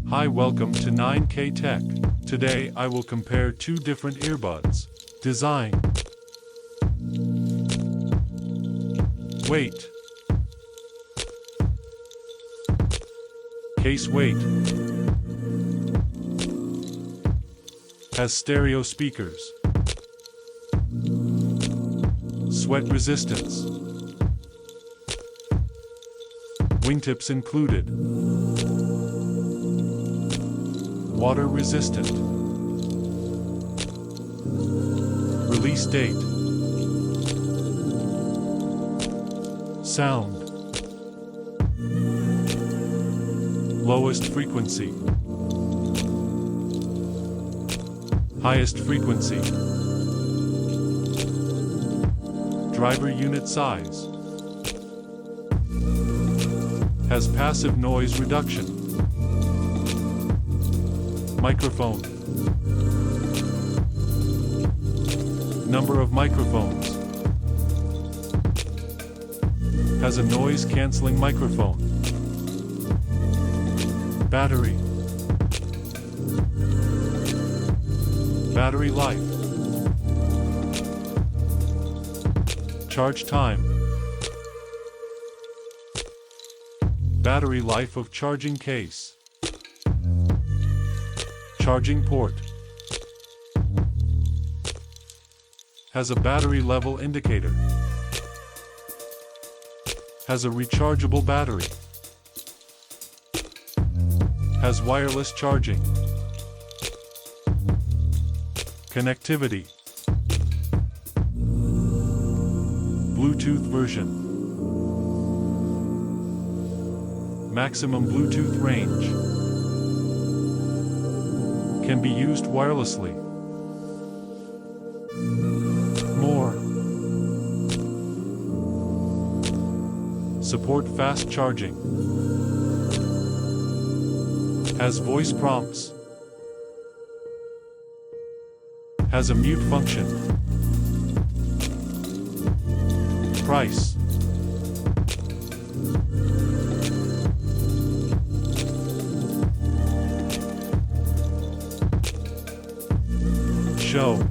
Hi, welcome to 9K Tech. Today I will compare two different earbuds. Design. Weight. Case weight. Has stereo speakers. Sweat resistance. Wingtips included. Water resistant. Release date. Sound. Lowest frequency. Highest frequency. Driver unit size. Has passive noise reduction. Microphone. Number of microphones. Has a noise-canceling microphone. Battery. Battery life. Charge time. Battery life of charging case. Charging port. Has a battery level indicator. Has a rechargeable battery. Has wireless charging. Connectivity. Bluetooth version. Maximum Bluetooth range. Can be used wirelessly. More. Support fast charging. Has voice prompts. Has a mute function. Price. Show.